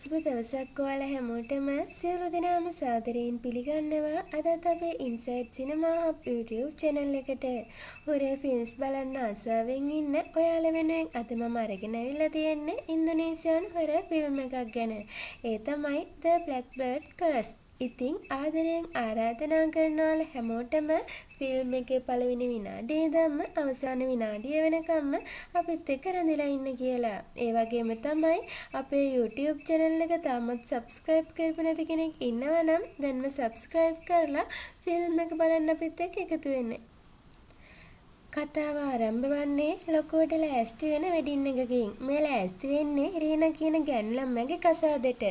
දවසක් ඔයාලා හැමෝටම සියලු දෙනාම සාදරයෙන් පිළිගන්නවා. අදත් අපේ ඉන්සයිට් සිනමා හබ් YouTube channel එකට හොරර් ෆිල්ම්ස් බලන්න ආසාවෙන් ඉන්න ඔයාලා වෙනුවෙන් අද මම අරගෙන ඇවිල්ලා තියෙන්නේ ඉන්දුනීසියානු හොරර් ෆිල්ම් එකක් ගැන. ඒ තමයි The Blackbird Curse. ඉතින් ආදරයෙන් ආරාධනා කරනවා හැමෝටම ෆිල්ම් එකේ පළවෙනි විනාඩියේ ඉඳන්ම අවසාන විනාඩිය වෙනකම්ම අපිත් එක්ක රැඳිලා ඉන්න කියලා. ඒ වගේම තමයි අපේ YouTube channel එක තාමත් subscribe කරපු නැති කෙනෙක් ඉන්නවා නම් දැන්ම subscribe කරලා ෆිල්ම් එක බලන්න අපිත් එක්ක එකතු වෙන්න. කතාව ආරම්භ වන්නේ ලොකුවට ලෑස්ති වෙන වෙඩින් එකකින්. මේ ලෑස්ති වෙන්නේ රීනා කියන ගැණු ළමයාගේ කසාදෙට.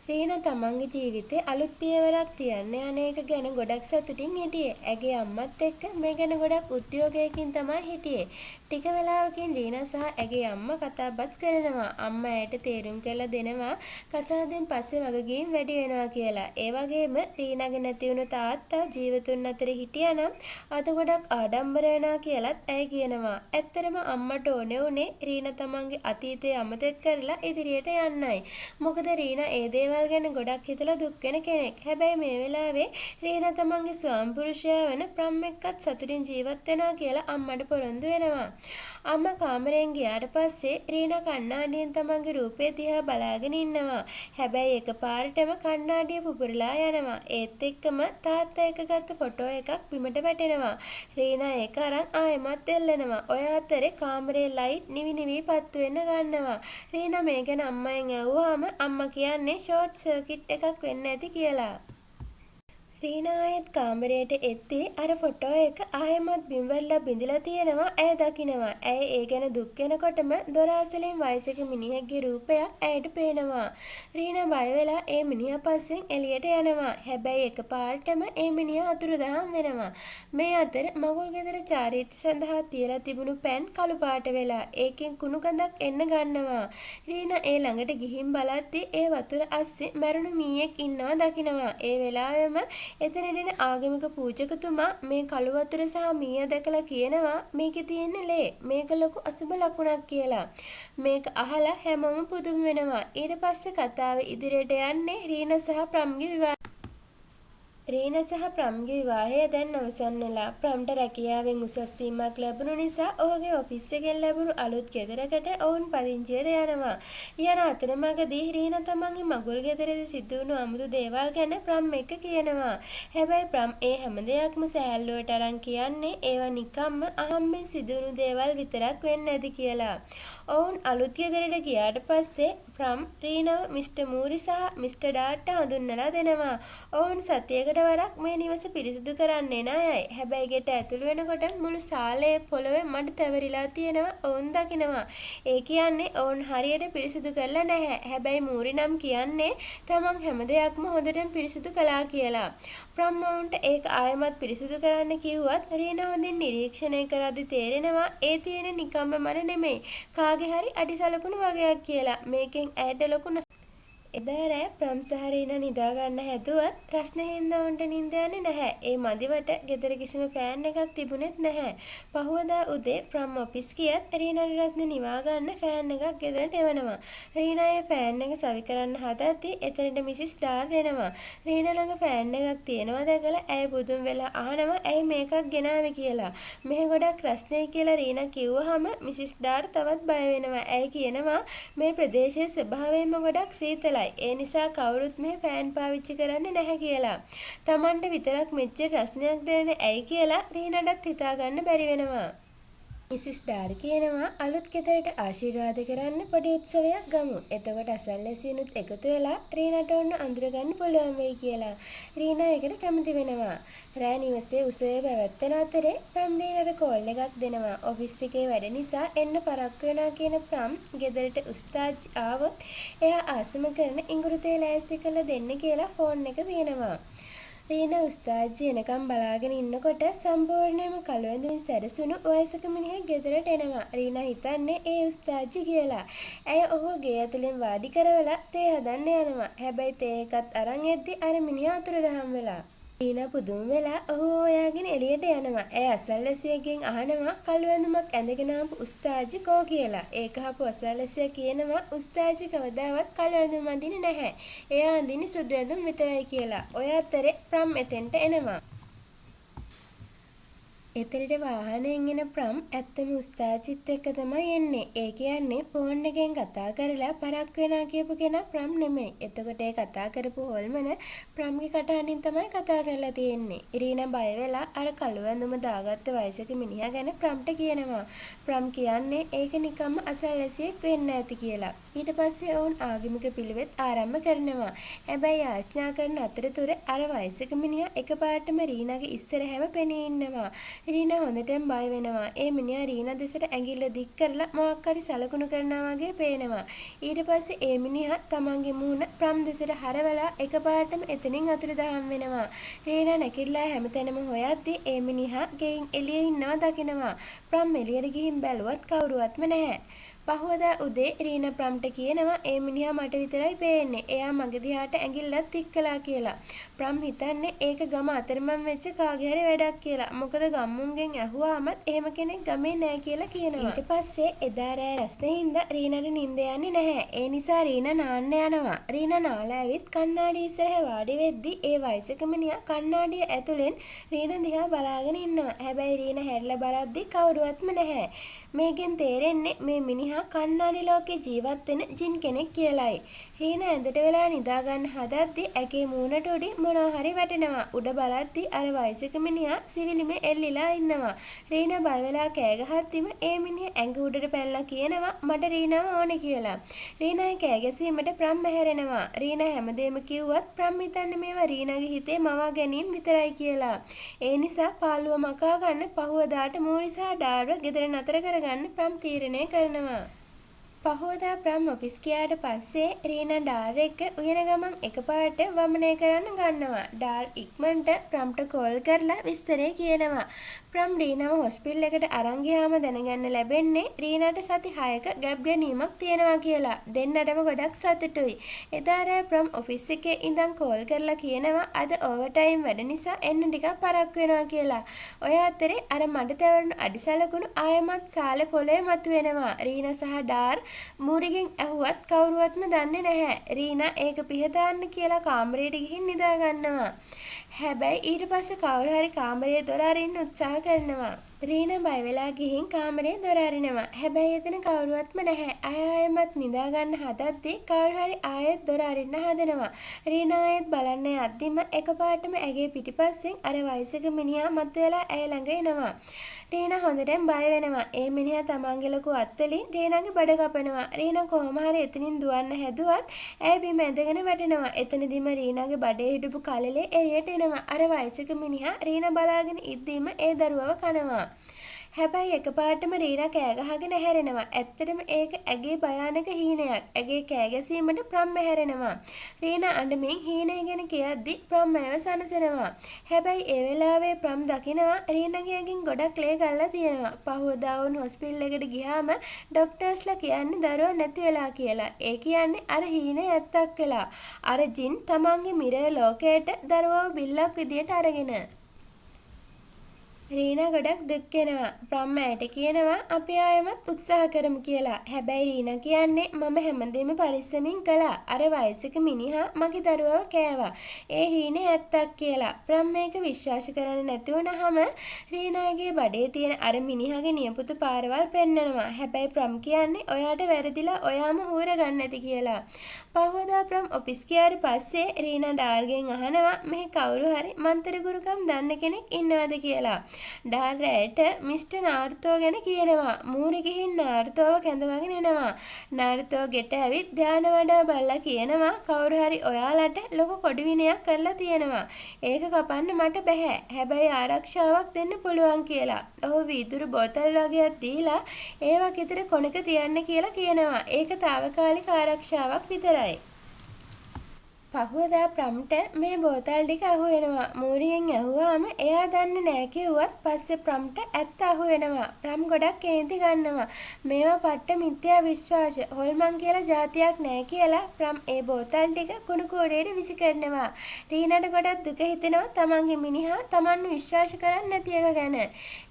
රීනා තමන්ගේ ජීවිතේ අලුත් පියවරක් තියන්න යන එක ගැන ගොඩක් සතුටින් හිටියේ. ඇගේ අම්මත් එක්ක මේ ගැන ගොඩක් උද්‍යෝගයකින් තමයි හිටියේ. ටික වෙලාවකින් රීනා සහ ඇගේ අම්මා කතා බස් කරනවා. අම්මා ඇයට තේරුම් කරලා දෙනවා කසාදෙන් පස්සේ වගකීම් වැඩි වෙනවා කියලා. ඒ වගේම රීනාගේ නැති වුණු තාත්තා ජීවතුන් අතර හිටියානම් අද ගොඩක් ආඩම්බර වෙනවා කියලා ඇය කියනවා. ඇත්තටම අම්මට ඕනේ උනේ රීනා තමන්ගේ අතීතය අමතක කරලා ඉදිරියට යන්නයි. මොකද රීනා ඒ දේවල් ගැන ගොඩක් හිතලා දුක් වෙන කෙනෙක්. හැබැයි මේ වෙලාවේ රීනා තමන්ගේ ස්වාමි පුරුෂයා වෙන ප්‍රම් එක්කත් සතුටින් ජීවත් වෙනවා කියලා අම්මට පොරොන්දු වෙනවා. අම්මා කාමරයෙන් ගියාට පස්සේ රීනා කණ්ණාඩියෙන් තමන්ගේ රූපය දිහා බලාගෙන ඉන්නවා. හැබැයි එකපාරටම කණ්ණාඩිය පුපුරලා යනවා. ඒත් එක්කම තාත්තා එක ගත්ත ෆොටෝ එකක් බිමට වැටෙනවා. රීනා ඒක අරන් ආයෙමත් එල්ලනවා. ඔය අතරේ කාමරේ ලයිට් නිවි නිවි පත්තු වෙන්න ගන්නවා. රීනා මේ ගැන අම්මෙන් ඇහුවාම අම්මා කියන්නේ ෂෝට් සර්කිට් එකක් වෙන්න ඇති කියලා. රීනා ආයෙත් කාමරයට එද්දී අර ෆොටෝ එක ආයෙමත් බිම්වලලා බිඳලා තියෙනවා. ඇය දකිනවා. ඇය ඒ ගැන දුක් වෙනකොටම දොර අසලින් වයසක මිනිහෙක්ගේ රූපයක් ඇයට පේනවා. රීනා බය වෙලා ඒ මිනිහා පස්සෙන් එළියට යනවා. හැබැයි එකපාරටම ඒ මිනිහා අතුරුදහන් වෙනවා. මේ අතර මගුල් ගෙදර චාරිත්‍ර සඳහා තියලා තිබුණු පෑන් කළු පාට වෙලා ඒකෙන් කුණු කඳක් එන්න ගන්නවා. රීනා ඒ ළඟට ගිහින් බලද්දී ඒ වතුර අස්සේ මැරුණු මීයෙක් ඉන්නවා දකිනවා. ඒ වෙලාවෙම එතනදෙන ආගමික පූජකතුමා මේ කළු වතුර සහ මීය දැකලා කියනවා මේකේ තියෙන ලේ මේක ලොකු අසුබ ලකුණක් කියලා. මේක අහලා හැමෝම පුදුම වෙනවා. ඊට පස්සේ කතාව ඉදිරියට යන්නේ රීනා සහ ප්‍රම්ගේ විවාහය. රීනා සහ ප්‍රම්ගේ විවාහය දැන් අවසන් වෙලා ප්‍රම්ට රැකියාවෙන් උසස් සීමාවක් ලැබුණු නිසා ඔහුගේ ඔෆිස් එකෙන් ලැබුණු අලුත් ගෙදරකට ඔවුන් පදිංචියට යනවා. යන අතරමඟදී රීනා තමන්ගේ මගුල් ගෙදරදී සිදු වුණු අමුතු දේවල් ගැන ප්‍රම් එක්ක කියනවා. හැබැයි ප්‍රම් ඒ හැම දෙයක්ම සෑල්ලුවට අරන් කියන්නේ ඒවා නිකම්ම අහම්බෙන් සිදු වුණු දේවල් විතරක් වෙන්න ඇති කියලා. ඔවුන් අලුත් ගෙදරට ගියාට පස්සේ ප්‍රම් රීනාව මිස්ටර් මූරි සහ මිස්ටර් ඩාට්ට හඳුන්වලා දෙනවා. ඔවුන් සතියකට වරක් මේ නිවස පිරිසිදු කරන්නේ නෑයි. හැබැයි ගෙට ඇතුළු වෙනකොට මුළු සාලේ පොළවේ මඩ තැවරිලා තියෙනවා ඔවුන් දකිනවා. ඒ කියන්නේ ඔවුන් හරියට පිරිසිදු කරලා නැහැ. හැබැයි මූරි නම් කියන්නේ තමන් හැම දෙයක්ම හොඳටම පිරිසිදු කළා කියලා. ප්‍රම් ඔවුන්ට ඒක ආයෙමත් පිරිසිදු කරන්න කිව්වත් රීනා හොඳින් නිරීක්ෂණය කරද්දී තේරෙනවා ඒ තියෙන නිකම්ම මඩ නෙමෙයි. කාගේ හරි අඩිසලකුණු වගේක් කියලා. මේකෙන් ඇයට ලොකු එදා රෑ ප්‍රම් සහ රීනා නිදා ගන්න හැදුවත් රස්නේ හින්දා උන්ට නිින්ද යන්නේ නැහැ. ඒ මදිවට ගෙදර කිසිම ෆෑන් එකක් තිබුණෙත් නැහැ. පහුවදා උදේ ප්‍රම් ඔෆිස් ගියත් රීනාට රස්නේ නිවා ගන්න ෆෑන් එකක් ගෙදරට එවනවා. රීනා ඒ ෆෑන් එක සවි කරන්න හදද්දී එතනට මිසිස් ඩාර් එනවා. රීනා ළඟ ෆෑන් එකක් තියෙනවා දැකලා ඇය පුදුම වෙලා අහනවා ඇයි මේකක් ගෙනාවේ කියලා. මෙහෙ ගොඩක් රස්නේ කියලා රීනා කිව්වහම මිසිස් ඩාර් තවත් බය වෙනවා. ඇය කියනවා මේ ප්‍රදේශයේ ස්වභාවයෙන්ම ගොඩක් සීතලයි. ඒ නිසා කවුරුත් මේ ෆෑන් පාවිච්චි කරන්නේ නැහැ කියලා. Tamanට විතරක් මෙච්චර රස්නයක් දැනෙන ඇයි කියලා රීනාටත් හිතා ගන්න බැරි වෙනවා. මිසිස් ඩාර් කියනවා අලුත් ගෙදරට ආශිර්වාද කරන්න පොඩි උත්සවයක් ගමු. එතකොට අසල්වැසියනුත් එකතු වෙලා රීනාට ඔන්න අඳුර ගන්න පුළුවන් වෙයි කියලා. රීනා ඒකට කැමති වෙනවා. රෑ නිවසේ උත්සවය පැවැත්වෙන අතරේ ප්‍රම් රීනාට කෝල් එකක් දෙනවා. ඔෆිස් එකේ වැඩ නිසා එන්න පරක්කු වෙනවා කියන ප්‍රම් ගෙදරට උස්තාජ් ආවොත් එයා ආසම කරන ඉඟුරු තේ ලෑස්ති කරලා දෙන්න කියලා ෆෝන් එක දෙනවා. රීනා උස්තාජ්ජි එනකම් බලාගෙන ඉන්නකොට සම්පූර්ණයෙන්ම කළු ඇඳුමින් සැරසුණු වයසක මිනිහෙක් ගෙදරට එනවා. රීනා හිතන්නේ ඒ උස්තාජ්ජි කියලා. ඇය ඔහු ගේ ඇතුලෙන් වාඩි කරවලා තේ හදන්න යනවා. හැබැයි තේ එකත් අරන් එද්දි අර මිනිහා අතුරුදහන් වෙලා රීනා පුදුම වෙලා ඔහු හොයාගෙන එළියට යනවා. ඇය අසල්වැසියගෙන් අහනවා කළු ඇඳුමක් ඇඳගෙන ආපු උස්තාජි කෝ කියලා. ඒක අහපු අසල්වැසියා කියනවා උස්තාජි කවදාවත් කළු ඇඳුම් අඳින්නේ නැහැ. එයා අඳින්නේ සුදු ඇඳුම් විතරයි කියලා. ඔය අතරේ ප්‍රම් එතෙන්ට එනවා. එතනට වාහනයෙන් එන ප්‍රම් ඇත්තම උස්තාජිත් එක්ක තමයි එන්නේ. ඒ කියන්නේ ෆෝන් එකෙන් කතා කරලා පරක් වෙනා කියපු කෙනා ප්‍රම් නෙමෙයි. එතකොට ඒ කතා කරපු හොල්මන ප්‍රම්ගේ කටහඬින් තමයි කතා කරලා තියෙන්නේ. ඉරීනා බය වෙලා අර කළු ඇඳුම දාගත්ත වයසක මිනිහා ගැන ප්‍රම්ට කියනවා. ප්‍රම් කියන්නේ ඒක නිකම්ම අසල්වැසියෙක් වෙන්න ඇති කියලා. ඊට පස්සේ ඔවුන් ආගමික පිළිවෙත් ආරම්භ කරනවා. හැබැයි යාඥා කරන අතරතුර අර වයසක මිනිහා එකපාරටම රීනාගේ ඉස්සරහම පෙනී ඉන්නවා. රීනා හොඳටම බය වෙනවා. ඒ මිනිහා රීනා දෙසට ඇඟිල්ල දික් කරලා මොකක් හරි සලකුණු කරනවා වගේ පේනවා. ඊට පස්සේ ඒ මිනිහා තමන්ගේ මූණ ප්‍රම් දෙසට හරවලා එකපාරටම එතනින් අතුරුදහන් වෙනවා. රීනා නැකිట్లా හැමතැනම හොයද්දී ඒ මිනිහා ගෙයින් එළියේ ඉන්නවා දකිනවා. ප්‍රම් එළියට ගිහින් බැලුවත් කවුරුවත්ම නැහැ. පහුවදා උදේ රීනා ප්‍රම්ට කියනවා ඒ මිනිහා මට විතරයි පේන්නේ. එයා මගේ දිහාට ඇඟිල්ලක් තික් කළා කියලා. ප්‍රම් හිතන්නේ ඒක ගම අතරමං වෙච්ච කාගේ හරි වැඩක් කියලා. මොකද ගම්මුන්ගෙන් ඇහුවාමත් එහෙම කෙනෙක් ගමේ නැහැ කියලා කියනවා. ඊට පස්සේ එදා රෑ රස්නෙහිඳ රීනාට නිින්ද යන්නේ නැහැ. ඒ නිසා රීනා නාන්න යනවා. රීනා නාලා ඇවිත් කණ්ණාඩි ඉස්සරහ වාඩි වෙද්දි ඒ වයසක මිනිහා කණ්ණාඩිය ඇතුලෙන් රීනා දිහා බලාගෙන ඉන්නවා. හැබැයි රීනා හැරිලා බලද්දි කවුරුවත්ම නැහැ. මේකෙන් තේරෙන්නේ මේ මිනිහා කණ්ණාඩි ලෝකේ ජීවත් වෙන ජින් කෙනෙක් කියලායි. රීනා ඇඳට වෙලා නිදා ගන්න හදද්දී ඇගේ මූණට උඩින් මොනවා හරි වැටෙනවා. උඩ බලද්දී අර වයසක මිනිහා සිවිලිමේ එල්ලිලා ඉන්නවා. රීනා බය වෙලා කෑ ගහද්දිම ඒ මිනිහා ඇඟ උඩට පැනලා කියනවා මට රීනාව ඕනේ කියලා. රීනාගේ කෑ ගැසීමට ප්‍රම් හැරෙනවා. රීනා හැමදේම කිව්වත් ප්‍රම් හිතන්නේ මේවා රීනාගේ හිතේ මවා ගැනීම විතරයි කියලා. ඒ නිසා පාළුව මකා ගන්න පහුවදාට මූරිසා ඩාර්ව ගෙදර නතර කරගන්න ප්‍රම් තීරණය කරනවා. පහෝදා ප්‍රම් ඔෆිස් ගියාට පස්සේ රීනා ඩාර් එක්ක උයන ගමන් එකපාරට වමනය කරන්න ගන්නවා. ඩාර් ඉක්මනට ප්‍රම්ට කෝල් කරලා විස්තරේ කියනවා. ප්‍රම් රීනාව හොස්පිටල් එකට අරන් ගියාම දැනගන්න ලැබෙන්නේ රීනාට සති 6ක ගැප් ගැනීමක් තියෙනවා කියලා. දෙන්නටම ගොඩක් සතුටුයි. එදා රෑ ප්‍රම් ඔෆිස් එකේ ඉඳන් කෝල් කරලා කියනවා අද ඕවර් ටයිම් වැඩ නිසා එන්න ටිකක් පරක් වෙනවා කියලා. ඔය අතරේ අර මඩ තැවරුණු අඩිසලකුණු ආයමත් සාලේ පොළේ මතුවෙනවා. රීනා සහ ඩාර් මූරිගෙන් ඇහුවත් කවුරුවත්ම දන්නේ නැහැ. රීනා ඒක පිහදාන්න කියලා කාමරයට ගිහින් නිදා ගන්නවා. හැබැයි ඊට පස්සේ කවුරු හරි කාමරයේ දොර අරින්න උත්සාහ කරනවා. රීනා බය වෙලා ගිහින් කාමරයේ දොර අරිනවා. හැබැයි එතන කවුරුවත්ම නැහැ. ආයෙමත් නිදා ගන්න හදද්දී කවුරු හරි ආයෙත් දොර අරින්න හදනවා. රීනා ආයෙත් බලන්න යද්දිම එකපාරටම ඇගේ පිටිපස්සෙන් අර වයසක මිනිහා මතුවලා ඇය ළඟ එනවා. රීනා හොඳටම බය වෙනවා. ඒ මිනිහා තමන්ගේ ලොකු අත්වලින් රීනාගේ බඩ කපනවා. රීනා කොහොම හරි එතනින් දුවන්න හැදුවත් ඇය බිම ඇදගෙන වැටෙනවා. එතනදිම රීනාගේ බඩේ හිටපු කලලේ එළියට එනවා. අර වයසක මිනිහා රීනා බලාගෙන ඉද්දීම ඒ දරුවව කනවා. හැබැයි එකපාරටම රීනා කෑ ගහගෙන හැරෙනවා. ඇත්තටම ඒක ඇගේ භයානක හීනයක්. ඇගේ කෑ ගැසීමට ප්‍රම් හැරෙනවා. රීනා අඬමින් හීනය ගැන කියද්දි ප්‍රම් ඇව සනසනවා. හැබැයි ඒ වෙලාවේ ප්‍රම් දකිනවා රීනාගේ ඇඟින් ගොඩක් ලේ ගල්ලා තියෙනවා. පහුවදා වුන් හොස්පිටල් එකට ගියාම ડોක්ටර්ස්ලා කියන්නේ දරුවා නැති වෙලා කියලා. ඒ කියන්නේ අර හීනේ ඇත්තක් වෙලා. අර ජින් තමන්ගේ මිරය ලෝකයට දරුවව බිල්ලක් විදියට අරගෙන. රීනා ගොඩක් දුක් වෙනවා. ප්‍රම් ඇයට කියනවා අපි ආයෙමත් උත්සාහ කරමු කියලා. හැබැයි රීනා කියන්නේ මම හැමදේම පරිස්සමින් කළා. අර වයසක මිනිහා මගේ දරුවව කෑවා. ඒ හීනේ ඇත්තක් කියලා. ප්‍රම් මේක විශ්වාස කරන්න නැති වුණාම රීනාගේ බඩේ තියෙන අර මිනිහාගේ නියපොතු පාරවල් පෙන්නනවා. හැබැයි ප්‍රම් කියන්නේ ඔයාට වැරදිලා ඔයාම හූර ගන්න ඇති කියලා. පහවදා ප්‍රම් ඔෆිස් ගියාට පස්සේ රීනා ඩාර්ගෙන් අහනවා මෙහි කවුරු හරි මන්තර ගුරුකම් දන්න කෙනෙක් ඉන්නවද කියලා. ඩාර් රැයට මිස්ටර් නාර්තෝ ගැන කියනවා. මූරි ගිහින් නාර්තෝව කැඳවගෙන එනවා. නාර්තෝ ගෙට ඇවිත් ධාන වඩා බලලා කියනවා කවුරු හරි ඔයාලට ලොකු කොඩි විනයක් කරලා තියෙනවා. ඒක කපන්න මට බෑ. හැබැයි ආරක්ෂාවක් දෙන්න පුළුවන් කියලා. ඔහු වීදුරු බෝතල් වගේක් දීලා ඒවා කිතර කොනක තියන්න කියලා කියනවා. ඒක తాවකාලික ආරක්ෂාවක් විතරයි. පහුවදා ප්‍රම්ට මේ බෝතල් ටික අහු වෙනවා. මූරියෙන් ඇහුවාම එයා දන්නේ නෑ කිව්වත් පස්සේ ප්‍රම්ට ඇත්ත අහු වෙනවා. ප්‍රම් ගොඩක් කේන්ති ගන්නවා. මේවා පට්ට මිත්‍යා විශ්වාස. හොල්මන් කියලා જાතියක් නෑ කියලා ප්‍රම් ඒ බෝතල් ටික කුණු කෝඩේට විසි කරනවා. රීනට ගොඩක් දුක හිතෙනවා තමන්ගේ මිනිහා තමන්ව විශ්වාස කරන්නේ නැති එක ගැන.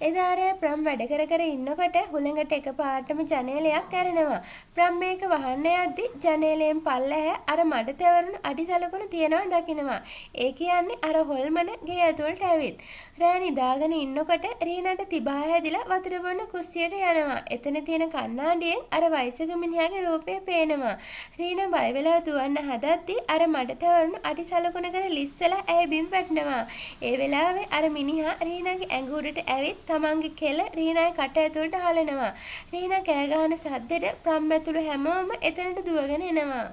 එදා රෑ ප්‍රම් වැඩ කර කර ඉන්නකොට හුළඟට එකපාරටම ජනේලයක් ඇරෙනවා. ප්‍රම් මේක වහන්න යද්දි ජනේලයෙන් පල්ලැහැ අර මඩ තැවරුණු අඩිසලකුණු තියෙනවා දකිනවා. ඒ කියන්නේ අර හොල්මන ගේ ඇතුළට ඇවිත්. රෑ නිදාගෙන ඉන්නකොට රීනට තිබා හැදිලා වතුර බොන්න කුස්සියට යනවා. එතන තියෙන කණ්ණාඩියෙන් අර වයසක මිනිහාගේ රූපය පේනවා. රීන බය වෙලා දුවන්න හදද්දී අර මඩ තැවරුණු අඩිසලකුණකට ලිස්සලා ඇය බිම් වැටෙනවා. ඒ වෙලාවේ අර මිනිහා රීනාගේ ඇඟුරට ඇවිත් තමන්ගේ කෙල රීනාගේ කට ඇතුළට හලනවා. රීනා කෑ ගහන සද්දෙට ප්‍රම් ඇතුළු හැමෝම එතනට දුවගෙන එනවා.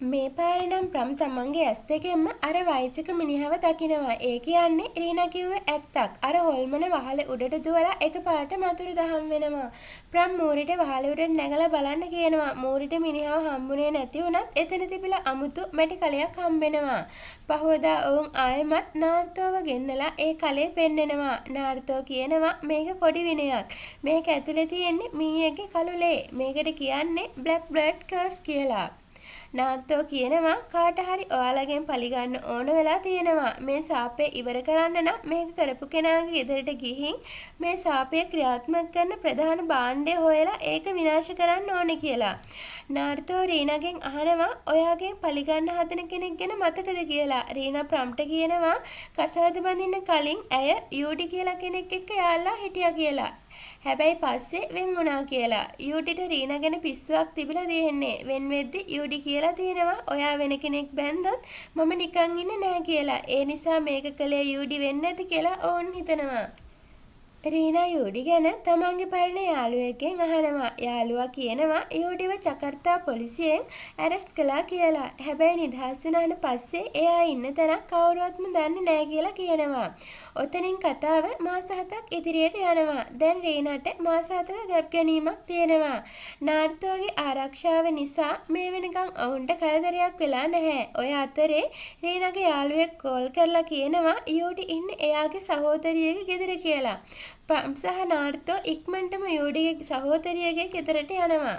මේ පාරේ නම් ප්‍රම් තමන්ගේ ඇස් දෙකෙන්ම අර වයසක මිනිහව දකිනවා. ඒ කියන්නේ රීනා කිව්ව ඇත්තක්. අර හොල්මන වහලේ උඩට දුවලා එකපාරට මතුරු දහම් වෙනවා. ප්‍රම් මූරිට වහලේ උඩට නැගලා බලන්න කියනවා. මූරිට මිනිහව හම්බුනේ නැති වුණත් එතන තිබිලා අමුතු මැටි කලයක් හම්බෙනවා. පහවදා ඔවුන් ආයෙමත් නාර්තෝව ගෙන්නලා ඒ කලේ පෙන්නනවා. නාර්තෝ කියනවා මේක පොඩි විනයක්. මේක ඇතුලේ තියෙන්නේ මීයේගේ කළුලේ. මේකට කියන්නේ බ්ලැක් බ්ලඩ් කර්ස් කියලා. නාර්තෝ කියනවා කාට හරි ඔයාලගෙන් පලිගන්න ඕන වෙලා තියෙනවා. මේ සාපේ ඉවර කරන්න නම් මේක කරපු කෙනාගේ ගෙදරට ගිහින් මේ සාපය ක්‍රියාත්මක කරන ප්‍රධාන භාණ්ඩය හොයලා ඒක විනාශ කරන්න ඕනේ කියලා. නාර්තෝ රීනාගෙන් අහනවා ඔයාගෙන් පලිගන්න හදන කෙනෙක් ගැන මතකද කියලා. රීනා ප්‍රම්ට කියනවා කසාද බඳින්න කලින් ඇය යූඩි කියලා කෙනෙක් එක්ක යාළුවා හිටියා කියලා. හැබැයි පස්සේ වෙන් වුණා කියලා. යූඩිට රීනා ගැන පිස්සුවක් තිබිලා තියෙන්නේ. වෙන් වෙද්දි යූඩි කියලා තියෙනවා ඔයා වෙන කෙනෙක් බැන්දොත් මම නිකන් ඉන්නේ නැහැ කියලා. ඒ නිසා මේක කළේ යූඩි වෙන්නේ නැති කියලා ඕන් හිතනවා. රීනා යූඩි ගැන තමන්ගේ පරණ යාළුවෙක්ගෙන් අහනවා. යාළුවා කියනවා යූඩිව ජකාර්තා පොලිසියෙන් ඇරස්ට් කළා කියලා. හැබැයි නිදහස් වුණාට පස්සේ එයා ඉන්න තැනක් කවුරුවත්ම දන්නේ නැහැ කියලා කියනවා. ඔතනින් කතාව මාස 7ක් ඉදිරියට යනවා. දැන් රීනාට මාස 7ක ගැප් ගැනීමක් තියෙනවා. නාර්තෝගේ ආරක්ෂාව නිසා මේ වෙනකන් ඔවුන්ට කරදරයක් වෙලා නැහැ. ඔය අතරේ රීනාගේ යාළුවෙක් කෝල් කරලා කියනවා යූඩි ඉන්නේ එයාගේ සහෝදරියගේ ගෙදර කියලා. ප්‍රම් සහ නාර්තෝ ඉක්මනටම යූඩිගේ සහෝදරියගේ ගෙදරට යනවා.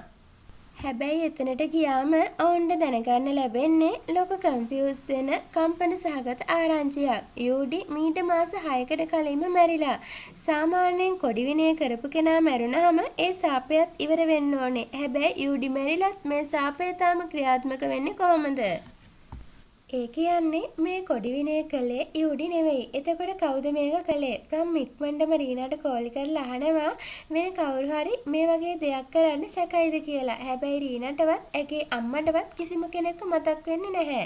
හැබැයි එතනට ගියාම ඔවුන්ට දැනගන්න ලැබෙන්නේ ලොකු කන්ෆියුස් වෙන කම්පන සහගත ආරංචියක්. යූඩි මීට මාස 6කට කලින්ම මැරිලා. සාමාන්‍යයෙන් කොඩි විනය කරපු කෙනා මැරුණාම ඒ සාපයත් ඉවර වෙන්න ඕනේ. හැබැයි යූඩි මැරිලත් මේ සාපය තාම ක්‍රියාත්මක වෙන්නේ කොහොමද? ඒ කියන්නේ මේ කොඩි විනය කළේ යූඩි නෙවෙයි. එතකොට කවුද මේක කළේ? ප්‍රම් ඉක්මනටම රීනාට කෝල් කරලා අහනවා වෙන කවුරු හරි මේ වගේ දෙයක් කරන්න සැකයිද කියලා. හැබැයි රීනාටවත් ඇගේ අම්මටවත් කිසිම කෙනෙක්ව මතක් වෙන්නේ නැහැ.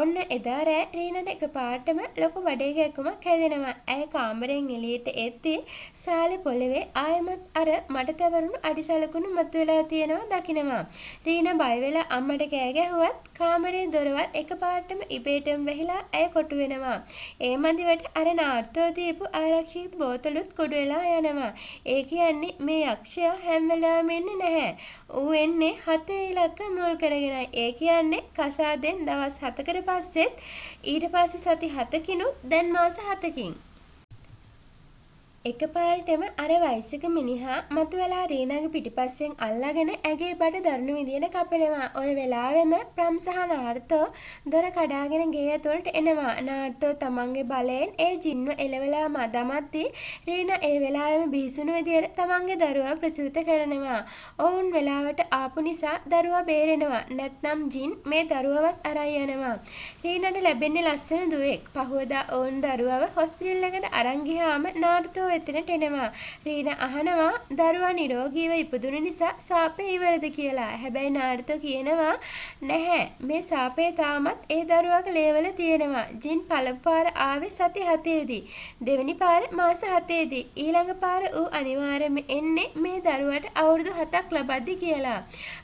ඔන්න එදා රෑ රීනාට එකපාරටම ලොකු බඩේකැක්කුමක් හැදෙනවා. ඇය කාමරයෙන් එළියට එද්දී සාලේ පොළවේ ආයෙමත් අර මඩ තවරුණු අඩිසලකුණු මතුවලා තියෙනවා දකිනවා. රීනා බය වෙලා අම්මට කෑ ගැහුවත් කාමරේ දොරවල් එකපාරටම ඉබේටම වැහිලා ඇය කොටු වෙනවා. ඒ මදිවට අර නාර්තෝ දීපු ආරක්ෂිත බෝතලුත් කුඩු වෙලා යනවා. ඒ කියන්නේ මේ යක්ෂයා හැම වෙලාවෙම ඉන්නේ නැහැ. ඌ එන්නේ 7 ඉලක්ක මුල් කරගෙනයි. ඒ කියන්නේ කසාදෙන් දවස් 7කට පස්සෙත් ඊට පස්සේ සති 7කිනුත් දැන් මාස 7කින් එකපාරටම අර වයසක මිනිහා මතුවලා රීනාගේ පිටිපස්සෙන් අල්ලාගෙන ඇගේ බඩ දරුණු විදියට කපනවා. ඔය වෙලාවෙම ප්‍රම් සහ නාර්තෝ දොර කඩාගෙන ගේ ඇතුළට එනවා. නාර්තෝ තමන්ගේ බලයෙන් ඒ ජින්ව එලවලා මදමද්දී රීනා ඒ වෙලාවෙම බිහිසුණු විදියට තමන්ගේ දරුවා ප්‍රසූත කරනවා. ඔවුන් වෙලාවට ආපු නිසා දරුවා බේරෙනවා. නැත්නම් ජින් මේ දරුවවත් අරන් යනවා. රීනාට ලැබෙන්නේ ලස්සන දුවෙක්. පහුවදා ඔවුන් දරුවව හොස්පිටල් එකට අරන් ගියාම නාර්තෝ එතනට එනවා. රීනා අහනවා දරුවා නිරෝගීව ඉපදුණු නිසා සාපේ ඉවරද කියලා. හැබැයි නාර්තෝ කියනවා නැහැ මේ සාපේ තාමත් ඒ දරුවාගේ ලේවල තියෙනවා. ජින් පළමු පාර ආවේ සති 7ේදී. දෙවෙනි පාර මාස 7ේදී. ඊළඟ පාර ඌ අනිවාර්යයෙන්ම එන්නේ මේ දරුවාට අවුරුදු 7ක් ලබද්දි කියලා.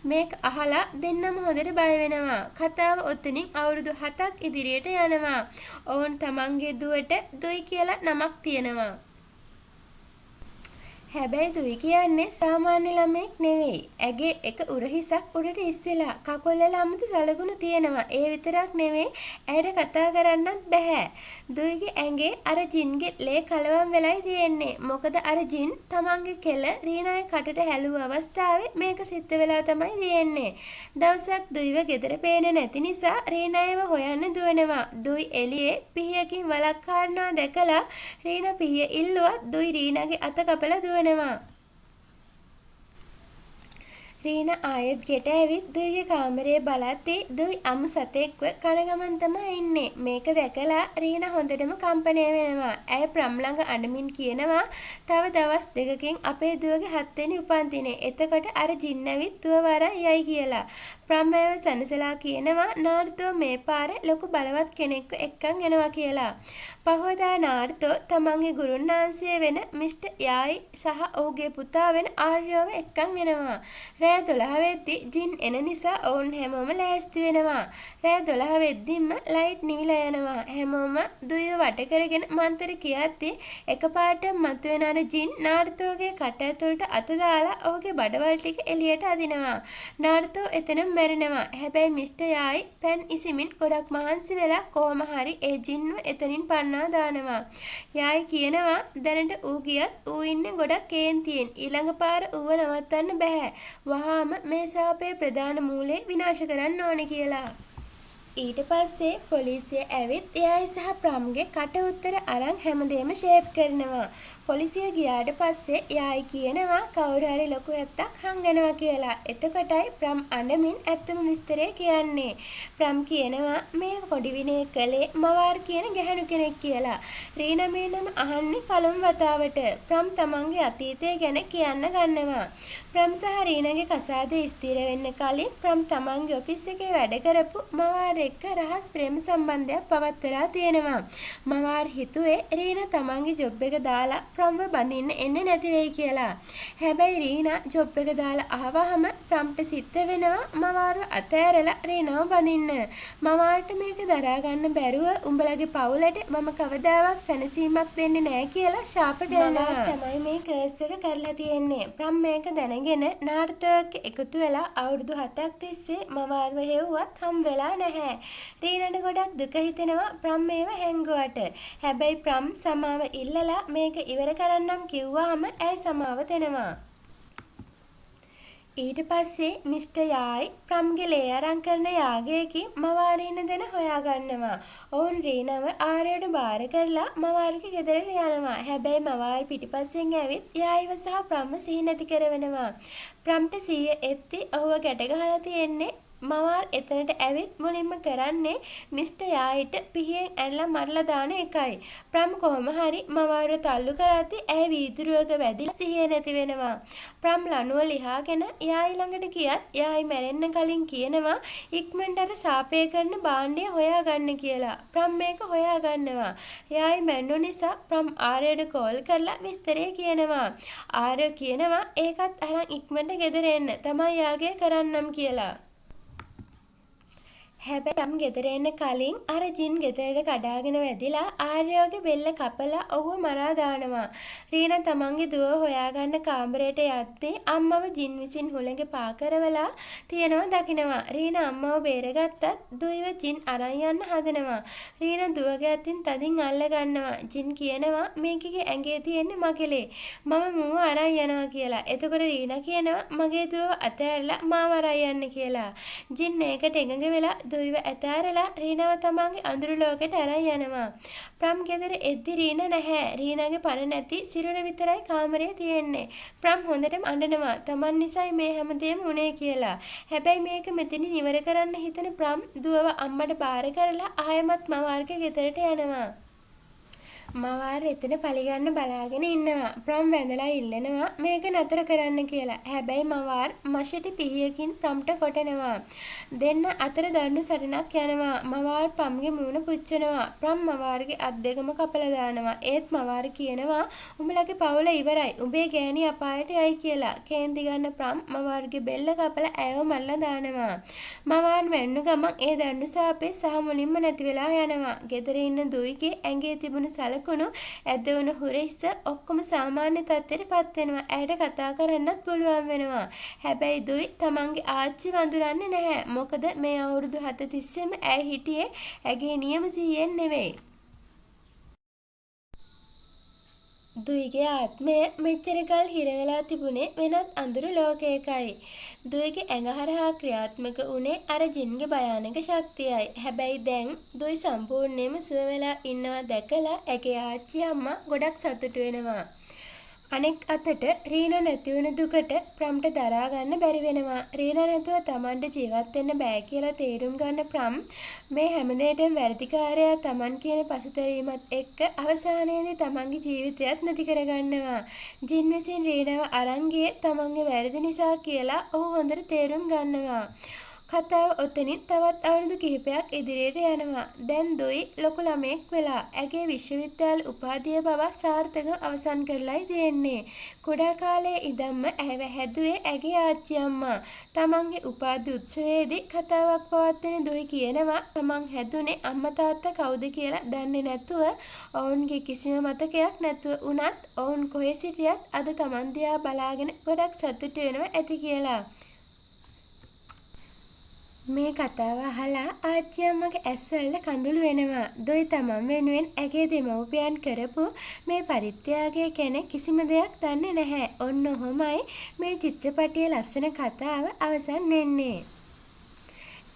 මේක අහලා දෙන්නම හොඳට බය වෙනවා. කතාව ඔතනින් අවුරුදු 7ක් ඉදිරියට යනවා. ඔවුන් තමන්ගේ දුවට දුයි කියලා නමක් තියනවා. හැබැයි දුයි කියන්නේ සාමාන්‍ය ළමෙක් නෙවෙයි. ඇගේ එක උරහිසක් උඩට ඉස්සෙලා කකුල් වල අමුතු සලකුණු තියෙනවා. ඒ විතරක් නෙවෙයි ඇයට කතා කරන්නත් බෑ. දුයිගේ ඇඟේ අර ජින්ගේ ලේ කලවම් වෙලයි තියෙන්නේ. මොකද අර ජින් තමන්ගේ කෙල රීනාගේ කටට හැලුව අවස්ථාවේ මේක සිද්ධ වෙලා තමයි තියෙන්නේ. දවසක් දුයිව ගෙදර පේන්නේ නැති නිසා රීනාව හොයන්න දුවනවා. දුයි එළියේ පිහියකින් වලක් කාරනවා දැකලා රීනා පිහිය ඉල්ලුවා. දුයි රීනාගේ අත කපලා දුවනවා. රීනා ආයෙත් ගෙට ඇවිත් දුයිගේ කාමරේ බලද්දී දුයි අමු සතෙක්ව කනගමන් තමයි ඉන්නේ. මේක දැකලා රීනා හොඳටම කම්පණය වෙනවා. ඇය ප්‍රම් ළඟ අඬමින් කියනවා තව දවස් දෙකකින් අපේ දුවගේ 7 වෙනි උපන්දිනේ. එතකොට අර ජින් ඇවිත් දුව වරන් යයි කියලා. ප්‍රම් ඇයව සනසලා කියනවා නාර්තෝ මේ පාර ලොකු බලවත් කෙනෙක්ව එක්කන් එනවා කියලා. පහවදා නාර්තෝ තමන්ගේ ගුරුන් වහන්සේ වෙන මිස්ටර් යායි සහ ඔහුගේ පුතා වෙන ආර්යව එක්කන් එනවා. රෑ 12 වෙද්දි ජින් එන නිසා ඔවුන් හැමෝම ලෑස්ති වෙනවා. රෑ 12 වෙද්දිම ලයිට් නිවිලා යනවා. හැමෝම දුයව වට කරගෙන මන්තර කියද්දි එකපාරට මතුවෙන අර ජින් නාර්තෝගේ කට ඇතුළට අත දාලා ඔහුගේ බඩවල් ටික එළියට අදිනවා. නාර්තෝ එතනම මැරෙනවා. හැබැයි මිස්ටර් යායි පෑන් ඉසිමින් ගොඩක් මහන්සි වෙලා කොහොම හරි ඒ ජින්ව එතනින් පන්නා දානවා. යායි කියනවා දැනට ඌ ගියත් ඌ ඉන්නේ ගොඩක් කේන්තියෙන්. ඊළඟ පාර ඌව නවත්තන්න බෑ. වහාම මේ සාපේ ප්‍රධාන මූලේ විනාශ කරන්න ඕනේ කියලා. ඊට පස්සේ පොලිසිය ඇවිත් එයායි සහ ප්‍රම්ගේ කට උත්තර අරන් හැමදේම ෂේප් කරනවා. පොලිසිය ගියාට පස්සේ එයායි කියනවා කවුරු හරි ලොකු ඇත්තක් හංගනවා කියලා. එතකොටයි ප්‍රම් අඬමින් ඇත්තම විස්තරය කියන්නේ. ප්‍රම් කියනවා මේ කොඩි විනය කළේ මවාර් කියන ගැහණු කෙනෙක් කියලා. රීනා මේ නම අහන්නේ පළමු වතාවට. ප්‍රම් තමන්ගේ අතීතය ගැන කියන්න ගන්නවා. ප්‍රම් සහ රීනාගේ කසාදේ ස්ථිර වෙන්න කලින් ප්‍රම් තමන්ගේ ඔෆිස් එකේ වැඩ කරපු මවාර් එක්ක රහස් ප්‍රේම සම්බන්ධයක් පවත්වලා තියෙනවා. මවාර් හිතුවේ රීනා තමන්ගේ ජොබ් එක දාලා ප්‍රම්ව බඳින්න එන්නේ නැති වෙයි කියලා. හැබැයි රීනා ජොබ් එක දාලා ආවහම ප්‍රම්ට සිද්ධ වෙනවා මවාර්ව අතෑරලා රීනාව බඳින්න. මවාර්ට මේක දරා ගන්න බැරුව උඹලගේ පවුලට මම කවදාවත් සැනසීමක් දෙන්නේ නැහැ කියලා ශාප කරනවා. තමයි මේ කර්ස් එක කරලා තියෙන්නේ. ප්‍රම් මේක දැනගෙන නාර්තෝක් එකතු වෙලා අවුරුදු 7ක් තිස්සේ මවාර්ව හෙව්වත් හම් වෙලා නැහැ. රීනාට ගොඩක් දුක හිතෙනවා ප්‍රම් මේව හැංගුවට. හැබැයි ප්‍රම් සමාව ඉල්ලලා මේක ඉවර කරන්නම් කිව්වහම ඇයි සමාව දෙනවා. ඊට පස්සේ මිස්ටර් යායි ප්‍රම්ගේ ලේ අරන් කරන යාගයකින් මවාරීන දෙන හොයාගන්නවා. ඔවුන් රීනව ආරයට බාර කරලා මවාර්ගේ ගෙදරට යනවා. හැබැයි මවාර් පිටිපස්සෙන් ඇවිත් යායිව සහ ප්‍රම්ව සිහි නැති කරවෙනවා. ප්‍රම්ට සිහිය එද්දි ඔහුව ගැට ගහලා තියෙන්නේ. මවාර් එතනට ඇවිත් මුලින්ම කරන්නේ මිස්ටර් යායිට පිහියෙන් ඇනලා මරලා දාන එකයි. ප්‍රම් කොහොම හරි මවාර්ව තල්ලු කරද්දී ඇය වීදුරුවක වැදිලා සිහිය නැති වෙනවා. ප්‍රම් ලනුව ලිහාගෙන යායි ළඟට ගියත් යායි මැරෙන්න කලින් කියනවා ඉක්මනට අර සාපේ කරන භාණ්ඩය හොයාගන්න කියලා. ප්‍රම් මේක හොයාගන්නවා. යායි මැරුණු නිසා ප්‍රම් ආර්යයට කෝල් කරලා විස්තරය කියනවා. ආර්ය කියනවා ඒකත් අරන් ඉක්මනට ගෙදර එන්න තමයි යාගේ කරන්නම් කියලා. හැබැයි ප්‍රම් ගෙදර එන්න කලින් අර ජින් ගෙදරට කඩාගෙන වැදිලා ආර්යෝගේ බෙල්ල කපලා ඔහුව මරා දානවා. රීනා තමන්ගේ දුව හොයාගන්න කාමරයට යද්දී අම්මව ජින් විසින් හුළඟේ පා කරවලා තියනවා දකිනවා. රීනා අම්මව බේරගත්තත් දුවව ජින් අරන් යන්න හදනවා. රීනා දුවගේ අතින් තදින් අල්ල ගන්නවා. ජින් කියනවා මේකගේ ඇඟේ තියෙන්නේ මගලේ. මම මුව අරන් යනවා කියලා. එතකොට රීනා කියනවා මගේ දුවව අතෑරලා මාව අරන් යන්න කියලා. ජින් ඒකට එකඟ වෙලා දුවව ඇතෑරලා රීනාව තමන්ගේ අඳුරු ලෝකෙට අරන් යනවා. ප්‍රම් ගෙදර එද්දි රීනා නැහැ. රීනාගේ පණ නැති සිරුර විතරයි කාමරේ තියෙන්නේ. ප්‍රම් හොඳටම අඬනවා. තමන් නිසායි මේ හැමදේම වුනේ කියලා. හැබැයි මේක මෙතනින් ඉවර කරන්න හිතන ප්‍රම් දුවව අම්මට බාර කරලා ආයෙමත් මවාර්ගේ ගෙදරට යනවා. මවාර් එතන පලිගන්න බලාගෙන ඉන්නවා. ප්‍රම් වැඳලා ඉල්ලනවා මේක නතර කරන්න කියලා. හැබැයි මවාර් මෂටි පිහියකින් ප්‍රම්ට කොටනවා. දෙන්න අතර දඬු සටනක් යනවා. මවාර් ප්‍රම්ගේ මූණ පුච්චනවා. ප්‍රම් මවාර්ගේ අත් දෙකම කපලා දානවා. ඒත් මවාර් කියනවා උඹලගේ පවුල ඉවරයි. උඹේ ගෑණි අපායට යයි කියලා. කේන්ති ගන්න ප්‍රම් මවාර්ගේ බෙල්ල කපලා ඇයව මරලා දානවා. මවාර් මැන්නු ගමන් ඒ දඬු සාපේ සහ මුලින්ම නැති වෙලා යනවා. ගෙදර ඉන්න දුයිගේ ඇඟේ තිබුණු සල සලකුණු ඇද වුණු හුරිස්ස ඔක්කොම සාමාන්‍ය තත්ත්වයට පත් වෙනවා. ඇයට කතා කරන්නත් පුළුවන් වෙනවා. හැබැයි දුයි තමන්ගේ ආච්චි වඳුරන්නේ නැහැ. මොකද මේ අවුරුදු 7 තිස්සේම ඇය හිටියේ ඇගේ නියම සීයෙන් නෙවෙයි. දුයිගේ ආත්මය මෙච්චර කල් හිර වෙලා තිබුණේ වෙනත් අඳුරු ලෝකයකයි. දුයිගේ ඇඟ හරහා ක්‍රියාත්මක වුණේ අර ජින්ගේ භයානක ශක්තියයි. හැබැයි දැන් දුයි සම්පූර්ණයෙන්ම සුව වෙලා ඉන්නවා දැකලා ඇගේ ආච්චි අම්මා ගොඩක් සතුටු වෙනවා. අනෙක් අතට රීනා නැති වුණ දුකට ප්‍රම්ට දරා ගන්න බැරි වෙනවා. රීනා නැතුව තමන්ට ජීවත් වෙන්න බෑ කියලා තේරුම් ගන්න ප්‍රම් මේ හැමදේටම වැරදිකාරයා තමන් කියන පසුතැවීමත් එක්ක අවසානයේදී තමන්ගේ ජීවිතයත් නැති කරගන්නවා. ජින් විසින් රීනාව අරන් ගියේ තමන්ගේ වැරදි නිසා කියලා ඔහු හොඳට තේරුම් ගන්නවා. කතාව ඔතනින් තවත් අවුරුදු කිහිපයක් ඉදිරියට යනවා. දැන් දුයි ලොකු ළමෙක් වෙලා ඇගේ විශ්වවිද්‍යාල උපාධිය බව සාර්ථකව අවසන් කරලායි තියෙන්නේ. කුඩා කාලයේ ඉඳන්ම ඇව හැදුවේ ඇගේ ආච්චි අම්මා. තමන්ගේ උපාධි උත්සවයේදී කතාවක් පවත්වන දුයි කියනවා තමන් හැදුනේ අම්මා තාත්තා කවුද කියලා දන්නේ නැතුව ඔවුන්ගේ කිසිම මතකයක් නැතුව වුණත් ඔවුන් කොහේ සිටියත් අද තමන් දිහා බලාගෙන ගොඩක් සතුටු වෙනවා ඇති කියලා. මේ කතාව අහලා ආච්චි අම්මගේ ඇස්වල කඳුළු වෙනවා. දුයි තමන් වෙනුවෙන් ඇගේ දෙමව්පියන් කරපු මේ පරිත්‍යාගය ගැන කිසිම දෙයක් දන්නේ නැහැ. ඔන්න ඔහොමයි මේ චිත්‍රපටයේ ලස්සන කතාව අවසන් වෙන්නේ.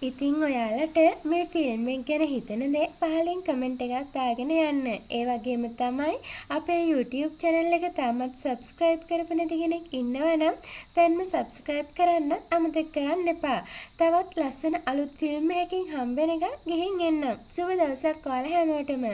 ඉතින් ඔයාලට මේ ෆිල්ම් එක ගැන හිතන දේ පහලින් කමෙන්ට් එකක් දාගෙන යන්න. ඒ වගේම තමයි අපේ YouTube channel එක තාමත් subscribe කරපු නැති කෙනෙක් ඉන්නවා නම් දැන්ම subscribe කරන්න අමතක කරන්න එපා. තවත් ලස්සන අලුත් ෆිල්ම් එකකින් හම්බෙන එක ගිහින් එන්න. සුබ දවසක් ඔයාලා හැමෝටම.